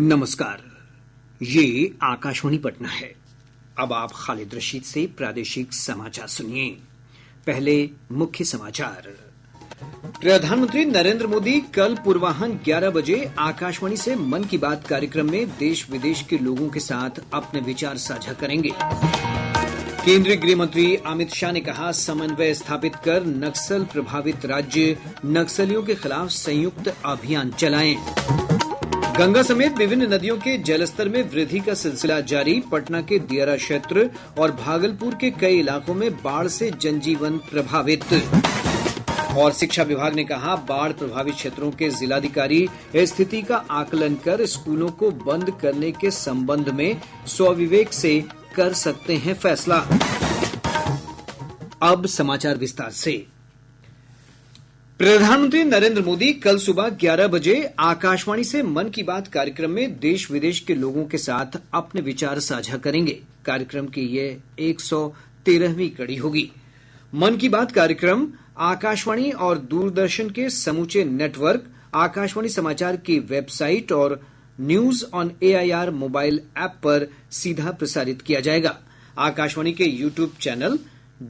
नमस्कार। ये आकाशवाणी पटना है। अब आप खालिद रशीद से प्रादेशिक समाचार सुनिए। पहले मुख्य समाचार। प्रधानमंत्री नरेंद्र मोदी कल पूर्वाह्न 11 बजे आकाशवाणी से मन की बात कार्यक्रम में देश विदेश के लोगों के साथ अपने विचार साझा करेंगे। केंद्रीय गृह मंत्री अमित शाह ने कहा, समन्वय स्थापित कर नक्सल प्रभावित राज्य नक्सलियों के खिलाफ संयुक्त अभियान चलाएं। गंगा समेत विभिन्न नदियों के जलस्तर में वृद्धि का सिलसिला जारी। पटना के दियारा क्षेत्र और भागलपुर के कई इलाकों में बाढ़ से जनजीवन प्रभावित। और शिक्षा विभाग ने कहा, बाढ़ प्रभावित क्षेत्रों के जिलाधिकारी स्थिति का आकलन कर स्कूलों को बंद करने के संबंध में स्वविवेक से कर सकते हैं फैसला। अब समाचार विस्तार से। प्रधानमंत्री नरेंद्र मोदी कल सुबह 11 बजे आकाशवाणी से मन की बात कार्यक्रम में देश विदेश के लोगों के साथ अपने विचार साझा करेंगे। कार्यक्रम की ये 113वीं कड़ी होगी। मन की बात कार्यक्रम आकाशवाणी और दूरदर्शन के समूचे नेटवर्क, आकाशवाणी समाचार की वेबसाइट और news on AIR mobile app पर सीधा प्रसारित किया जाएगा। आकाशवाणी के YouTube channel,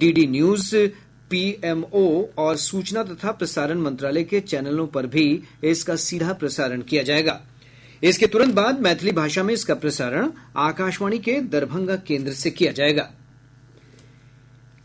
DD news, PMO और सूचना तथा प्रसारण मंत्रालय के चैनलों पर भी इसका सीधा प्रसारण किया जाएगा। इसके तुरंत बाद मैथिली भाषा में इसका प्रसारण आकाशवाणी के दरभंगा केंद्र से किया जाएगा।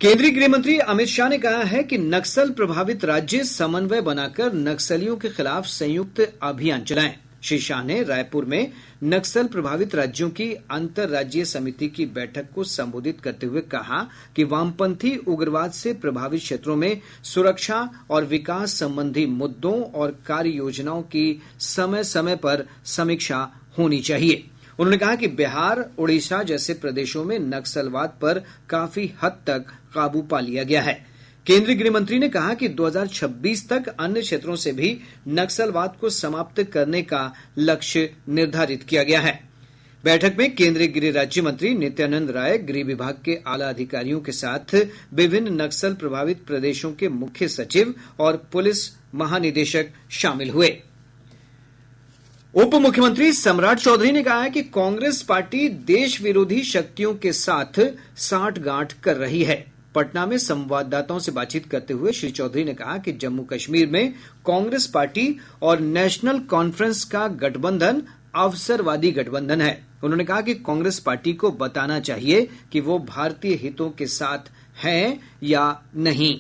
केंद्रीय गृह मंत्री अमित शाह ने कहा है कि नक्सल प्रभावित राज्य समन्वय बनाकर नक्सलियों के खिलाफ संयुक्त अभियान चलाएं। श्री शाह ने रायपुर में नक्सल प्रभावित राज्यों की अंतर्राज्यीय समिति की बैठक को संबोधित करते हुए कहा कि वामपंथी उग्रवाद से प्रभावित क्षेत्रों में सुरक्षा और विकास संबंधी मुद्दों और कार्य योजनाओं की समय समय पर समीक्षा होनी चाहिए। उन्होंने कहा कि बिहार, उड़ीसा जैसे प्रदेशों में नक्सलवाद पर काफी हद तक काबू पा लिया गया है। केंद्रीय गृह मंत्री ने कहा कि 2026 तक अन्य क्षेत्रों से भी नक्सलवाद को समाप्त करने का लक्ष्य निर्धारित किया गया है। बैठक में केंद्रीय गृह राज्य मंत्री नित्यानंद राय, गृह विभाग के आला अधिकारियों के साथ विभिन्न नक्सल प्रभावित प्रदेशों के मुख्य सचिव और पुलिस महानिदेशक शामिल हुए। उप मुख्यमंत्री सम्राट चौधरी ने कहा है कि कांग्रेस पार्टी देश विरोधी शक्तियों के साथ साठगांठ कर रही है। पटना में संवाददाताओं से बातचीत करते हुए श्री चौधरी ने कहा कि जम्मू कश्मीर में कांग्रेस पार्टी और नेशनल कॉन्फ्रेंस का गठबंधन अवसरवादी गठबंधन है। उन्होंने कहा कि कांग्रेस पार्टी को बताना चाहिए कि वो भारतीय हितों के साथ है या नहीं।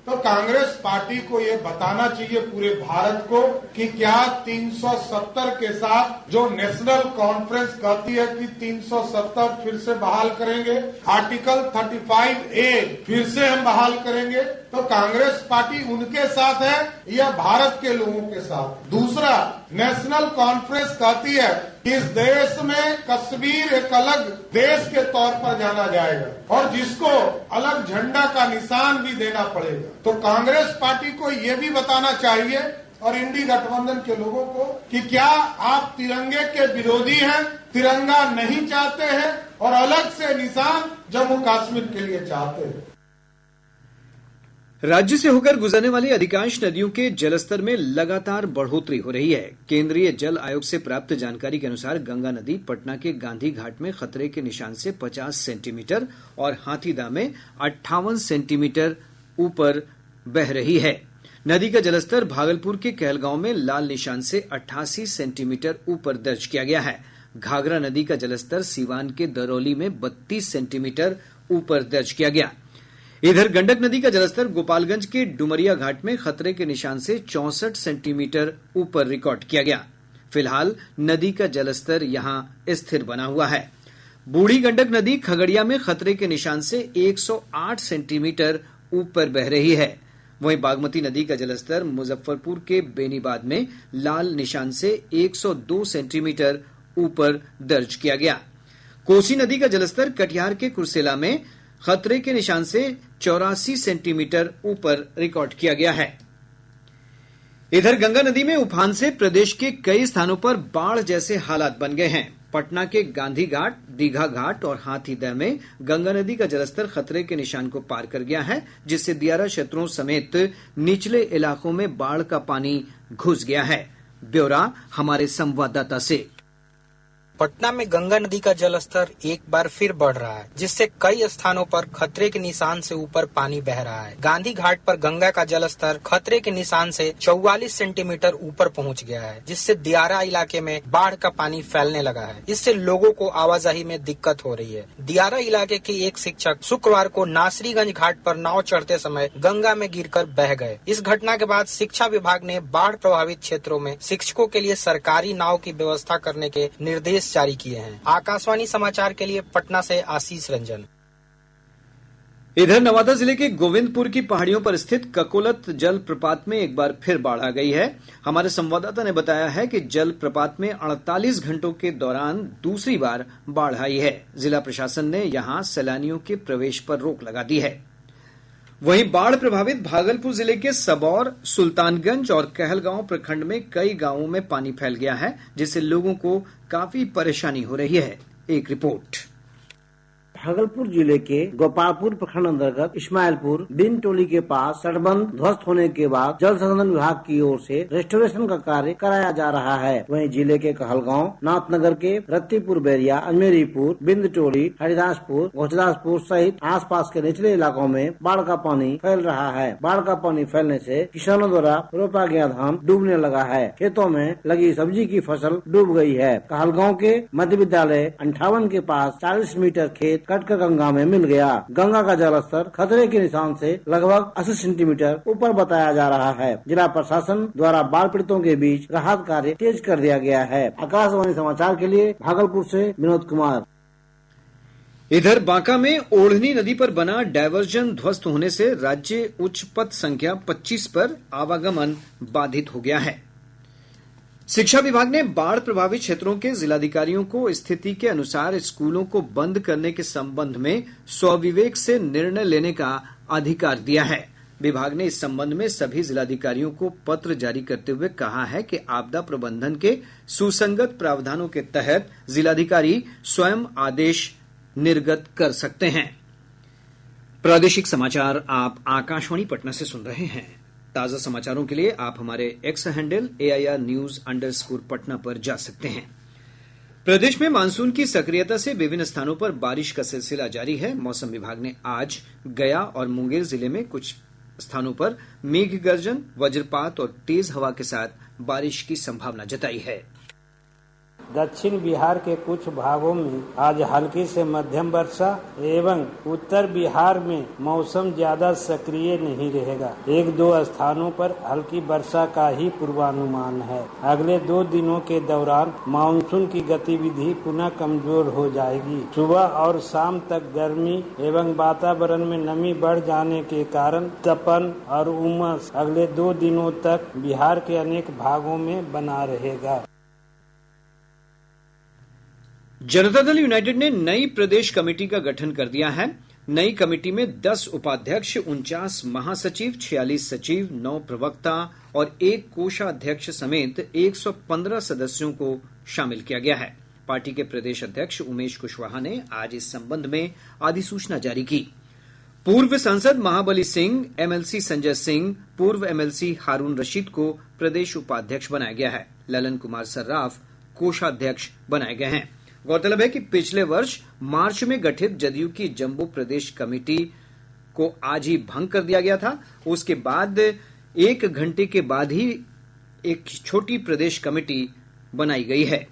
तो कांग्रेस पार्टी को ये बताना चाहिए पूरे भारत को कि क्या 370 के साथ जो नेशनल कॉन्फ्रेंस कहती है कि 370 फिर से बहाल करेंगे, आर्टिकल 35A फिर से हम बहाल करेंगे, तो कांग्रेस पार्टी उनके साथ है या भारत के लोगों के साथ। दूसरा, नेशनल कॉन्फ्रेंस कहती है कि इस देश में कश्मीर एक अलग देश के तौर पर जाना जाएगा और जिसको अलग झंडा का निशान भी देना पड़ेगा। तो कांग्रेस पार्टी को ये भी बताना चाहिए और इंडी गठबंधन के लोगों को कि क्या आप तिरंगे के विरोधी हैं, तिरंगा नहीं चाहते हैं और अलग से निशान जम्मू कश्मीर के लिए चाहते हैं। राज्य से होकर गुजरने वाली अधिकांश नदियों के जलस्तर में लगातार बढ़ोतरी हो रही है। केंद्रीय जल आयोग से प्राप्त जानकारी के अनुसार गंगा नदी पटना के गांधी घाट में खतरे के निशान से 50 सेंटीमीटर और हाथीदह में 58 सेंटीमीटर ऊपर बह रही है। नदी का जलस्तर भागलपुर के कहलगांव में लाल निशान से 88 सेंटीमीटर ऊपर दर्ज किया गया है। घाघरा नदी का जलस्तर सीवान के दरौली में 32 सेंटीमीटर ऊपर दर्ज किया गया। इधर गंडक नदी का जलस्तर गोपालगंज के डुमरिया घाट में खतरे के निशान से 64 सेंटीमीटर ऊपर रिकॉर्ड किया गया। फिलहाल नदी का जलस्तर यहां स्थिर बना हुआ है। बूढ़ी गंडक नदी खगड़िया में खतरे के निशान से 108 सेंटीमीटर ऊपर बह रही है। वहीं बागमती नदी का जलस्तर मुजफ्फरपुर के बेनीबाद में लाल निशान से 102 सेंटीमीटर ऊपर दर्ज किया गया। कोसी नदी का जलस्तर कटिहार के कुर्सेला में खतरे के निशान से 84 सेंटीमीटर ऊपर रिकॉर्ड किया गया है। इधर गंगा नदी में उफान से प्रदेश के कई स्थानों पर बाढ़ जैसे हालात बन गए हैं। पटना के गांधी घाट, दीघा घाट और हाथीदह में गंगा नदी का जलस्तर खतरे के निशान को पार कर गया है, जिससे दियारा क्षेत्रों समेत निचले इलाकों में बाढ़ का पानी घुस गया है। ब्यौरा हमारे संवाददाता से। पटना में गंगा नदी का जलस्तर एक बार फिर बढ़ रहा है, जिससे कई स्थानों पर खतरे के निशान से ऊपर पानी बह रहा है। गांधी घाट पर गंगा का जलस्तर खतरे के निशान से 44 सेंटीमीटर ऊपर पहुंच गया है, जिससे दियारा इलाके में बाढ़ का पानी फैलने लगा है। इससे लोगों को आवाजाही में दिक्कत हो रही है। दियारा इलाके के एक शिक्षक शुक्रवार को नासरीगंज घाट पर नाव चढ़ते समय गंगा में गिरकर बह गए। इस घटना के बाद शिक्षा विभाग ने बाढ़ प्रभावित क्षेत्रों में शिक्षकों के लिए सरकारी नाव की व्यवस्था करने के निर्देश जारी किए हैं। आकाशवाणी समाचार के लिए पटना से आशीष रंजन। इधर नवादा जिले के गोविंदपुर की पहाड़ियों पर स्थित ककोलत जल प्रपात में एक बार फिर बाढ़ आ गई है। हमारे संवाददाता ने बताया है कि जल प्रपात में 48 घंटों के दौरान दूसरी बार बाढ़ आई है। जिला प्रशासन ने यहां सैलानियों के प्रवेश पर रोक लगा दी है। वहीं बाढ़ प्रभावित भागलपुर जिले के सबौर, सुल्तानगंज और कहलगांव प्रखंड में कई गांवों में पानी फैल गया है, जिससे लोगों को काफी परेशानी हो रही है। एक रिपोर्ट। भागलपुर जिले के गोपालपुर प्रखंड अंतर्गत इस्माइलपुर बिन टोली के पास तटबंध ध्वस्त होने के बाद जल संसाधन विभाग की ओर से रेस्टोरेशन का कार्य कराया जा रहा है। वहीं जिले के कहलगांव, नाथनगर के रत्तीपुर बैरिया, अजमेरीपुर, बिंद टोली, हरिदासपुर, घोचदासपुर सहित आसपास के निचले इलाकों में बाढ़ का पानी फैल रहा है। बाढ़ का पानी फैलने से किसानों द्वारा रोपा गया धान डूबने लगा है। खेतों में लगी सब्जी की फसल डूब गई है। कहलगांव के मध्य विद्यालय 58 के पास 40 मीटर खेत कटकर गंगा में मिल गया। गंगा का जलस्तर खतरे के निशान से लगभग 80 सेंटीमीटर ऊपर बताया जा रहा है। जिला प्रशासन द्वारा बाढ़ पीड़ितों के बीच राहत कार्य तेज कर दिया गया है। आकाशवाणी समाचार के लिए भागलपुर से विनोद कुमार। इधर बांका में ओढ़नी नदी पर बना डायवर्जन ध्वस्त होने से राज्य उच्च पथ संख्या 25 पर आवागमन बाधित हो गया है। शिक्षा विभाग ने बाढ़ प्रभावित क्षेत्रों के जिलाधिकारियों को स्थिति के अनुसार स्कूलों को बंद करने के संबंध में स्वविवेक से निर्णय लेने का अधिकार दिया है। विभाग ने इस संबंध में सभी जिलाधिकारियों को पत्र जारी करते हुए कहा है कि आपदा प्रबंधन के सुसंगत प्रावधानों के तहत जिलाधिकारी स्वयं आदेश निर्गत कर सकते हैं। प्रादेशिक समाचार आप आकाशवाणी पटना से सुन रहे हैं। ताजा समाचारों के लिए आप हमारे एक्स हैंडल AIR_News_ पर जा सकते हैं। प्रदेश में मानसून की सक्रियता से विभिन्न स्थानों पर बारिश का सिलसिला जारी है। मौसम विभाग ने आज गया और मुंगेर जिले में कुछ स्थानों पर मेघ गर्जन, वज्रपात और तेज हवा के साथ बारिश की संभावना जताई है। दक्षिण बिहार के कुछ भागों में आज हल्की से मध्यम वर्षा एवं उत्तर बिहार में मौसम ज्यादा सक्रिय नहीं रहेगा। 1-2 स्थानों पर हल्की वर्षा का ही पूर्वानुमान है। अगले 2 दिनों के दौरान मानसून की गतिविधि पुनः कमजोर हो जाएगी। सुबह और शाम तक गर्मी एवं वातावरण में नमी बढ़ जाने के कारण तपन और उमस अगले 2 दिनों तक बिहार के अनेक भागों में बना रहेगा। जनता दल यूनाइटेड ने नई प्रदेश कमेटी का गठन कर दिया है। नई कमेटी में 10 उपाध्यक्ष, 49 महासचिव, 46 सचिव, 9 प्रवक्ता और 1 कोषाध्यक्ष समेत 115 सदस्यों को शामिल किया गया है। पार्टी के प्रदेश अध्यक्ष उमेश कुशवाहा ने आज इस संबंध में अधिसूचना जारी की। पूर्व सांसद महाबली सिंह, MLC संजय सिंह, पूर्व MLC हारून रशीद को प्रदेश उपाध्यक्ष बनाया गया है। ललन कुमार सर्राफ कोषाध्यक्ष बनाए गए हैं। गौरतलब है कि पिछले वर्ष मार्च में गठित जदयू की जम्बो प्रदेश कमेटी को आज ही भंग कर दिया गया था। उसके बाद 1 घंटे के बाद ही एक छोटी प्रदेश कमेटी बनाई गई है।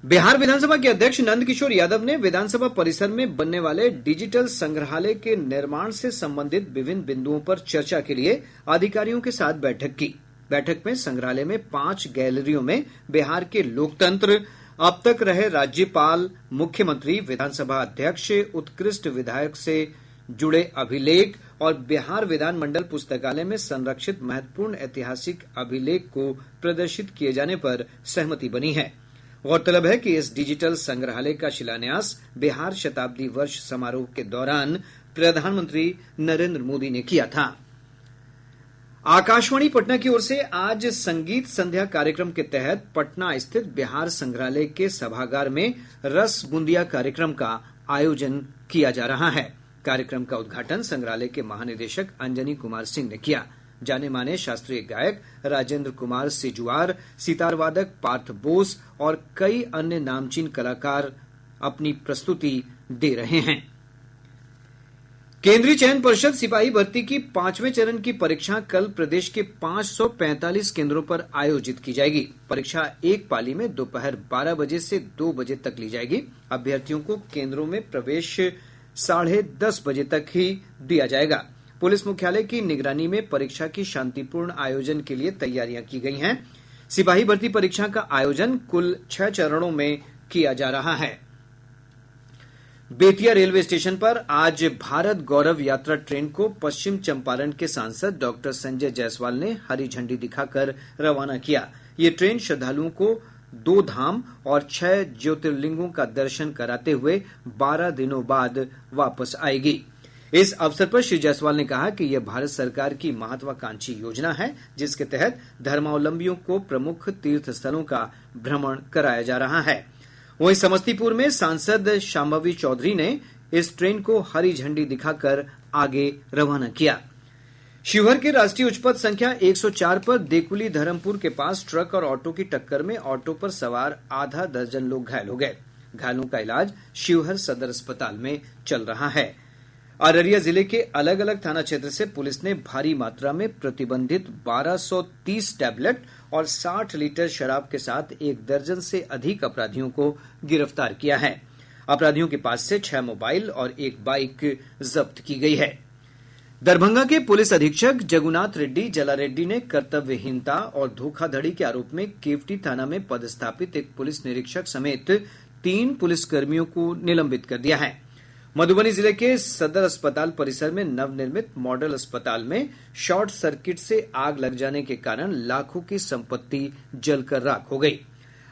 बिहार विधानसभा के अध्यक्ष नंदकिशोर यादव ने विधानसभा परिसर में बनने वाले डिजिटल संग्रहालय के निर्माण से संबंधित विभिन्न बिंदुओं पर चर्चा के लिए अधिकारियों के साथ बैठक की। बैठक में संग्रहालय में 5 गैलरियों में बिहार के लोकतंत्र, अब तक रहे राज्यपाल, मुख्यमंत्री, विधानसभा अध्यक्ष, उत्कृष्ट विधायक से जुड़े अभिलेख और बिहार विधानमंडल पुस्तकालय में संरक्षित महत्वपूर्ण ऐतिहासिक अभिलेख को प्रदर्शित किए जाने पर सहमति बनी है। गौरतलब है कि इस डिजिटल संग्रहालय का शिलान्यास बिहार शताब्दी वर्ष समारोह के दौरान प्रधानमंत्री नरेंद्र मोदी ने किया था। आकाशवाणी पटना की ओर से आज संगीत संध्या कार्यक्रम के तहत पटना स्थित बिहार संग्रहालय के सभागार में रस बूंदिया कार्यक्रम का आयोजन किया जा रहा है। कार्यक्रम का उद्घाटन संग्रहालय के महानिदेशक अंजनी कुमार सिंह ने किया। जाने माने शास्त्रीय गायक राजेंद्र कुमार सिजुआर, सितार वादक पार्थ बोस और कई अन्य नामचीन कलाकार अपनी प्रस्तुति दे रहे हैं। केंद्रीय चयन पर्षद सिपाही भर्ती की 5वें चरण की परीक्षा कल प्रदेश के 545 केंद्रों पर आयोजित की जाएगी। परीक्षा एक पाली में दोपहर 12 बजे से 2 बजे तक ली जाएगी। अभ्यर्थियों को केंद्रों में प्रवेश 10:30 बजे तक ही दिया जाएगा। पुलिस मुख्यालय की निगरानी में परीक्षा की शांतिपूर्ण आयोजन के लिए तैयारियां की गई हैं। सिपाही भर्ती परीक्षा का आयोजन कुल 6 चरणों में किया जा रहा है। बेतिया रेलवे स्टेशन पर आज भारत गौरव यात्रा ट्रेन को पश्चिम चंपारण के सांसद डॉक्टर संजय जायसवाल ने हरी झंडी दिखाकर रवाना किया। ये ट्रेन श्रद्धालुओं को 2 धाम और 6 ज्योतिर्लिंगों का दर्शन कराते हुए 12 दिनों बाद वापस आएगी। इस अवसर पर श्री जायसवाल ने कहा कि यह भारत सरकार की महत्वाकांक्षी योजना है, जिसके तहत धर्मावलंबियों को प्रमुख तीर्थ स्थलों का भ्रमण कराया जा रहा है। वहीं समस्तीपुर में सांसद शांभवी चौधरी ने इस ट्रेन को हरी झंडी दिखाकर आगे रवाना किया। शिवहर के राष्ट्रीय उच्च पथ संख्या 104 पर देकुली धरमपुर के पास ट्रक और ऑटो की टक्कर में ऑटो पर सवार आधा दर्जन लोग घायल हो गए। घायलों का इलाज शिवहर सदर अस्पताल में चल रहा है। अररिया जिले के अलग अलग थाना क्षेत्र से पुलिस ने भारी मात्रा में प्रतिबंधित 1230 टैबलेट और 60 लीटर शराब के साथ 1 दर्जन से अधिक अपराधियों को गिरफ्तार किया है। अपराधियों के पास से 6 मोबाइल और 1 बाइक जब्त की गई है। दरभंगा के पुलिस अधीक्षक जगुनाथ रेड्डी जला रेड्डी ने कर्तव्यहीनता और धोखाधड़ी के आरोप में केवटी थाना में पदस्थापित एक पुलिस निरीक्षक समेत 3 पुलिसकर्मियों को निलंबित कर दिया है। मधुबनी जिले के सदर अस्पताल परिसर में नवनिर्मित मॉडल अस्पताल में शॉर्ट सर्किट से आग लग जाने के कारण लाखों की संपत्ति जलकर राख हो गई।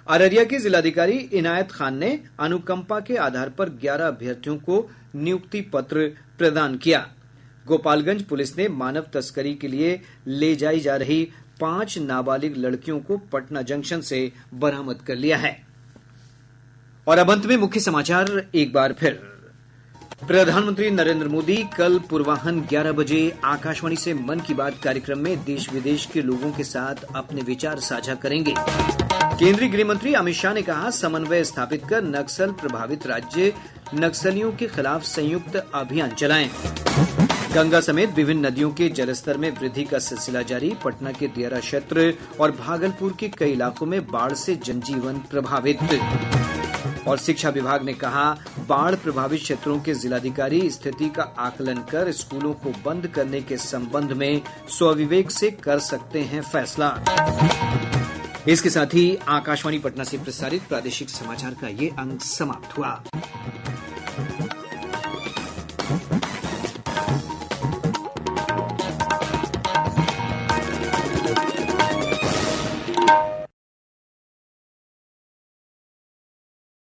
अररिया के जिलाधिकारी इनायत खान ने अनुकंपा के आधार पर 11 अभ्यर्थियों को नियुक्ति पत्र प्रदान किया। गोपालगंज पुलिस ने मानव तस्करी के लिए ले जाई जा रही 5 नाबालिग लड़कियों को पटना जंक्शन से बरामद कर लिया है। और अब अंत में मुख्य समाचार एक बार फिर। प्रधानमंत्री नरेंद्र मोदी कल पूर्वाह्न 11 बजे आकाशवाणी से मन की बात कार्यक्रम में देश विदेश के लोगों के साथ अपने विचार साझा करेंगे। केंद्रीय गृह मंत्री अमित शाह ने कहा, समन्वय स्थापित कर नक्सल प्रभावित राज्य नक्सलियों के खिलाफ संयुक्त अभियान चलाएं। गंगा समेत विभिन्न नदियों के जलस्तर में वृद्धि का सिलसिला जारी। पटना के दियारा क्षेत्र और भागलपुर के कई इलाकों में बाढ़ से जनजीवन प्रभावित। और शिक्षा विभाग ने कहा, बाढ़ प्रभावित क्षेत्रों के जिलाधिकारी स्थिति का आकलन कर स्कूलों को बंद करने के संबंध में स्वविवेक से कर सकते हैं फैसला। इसके साथ ही आकाशवाणी पटना से प्रसारित प्रादेशिक समाचार का ये अंक समाप्त हुआ।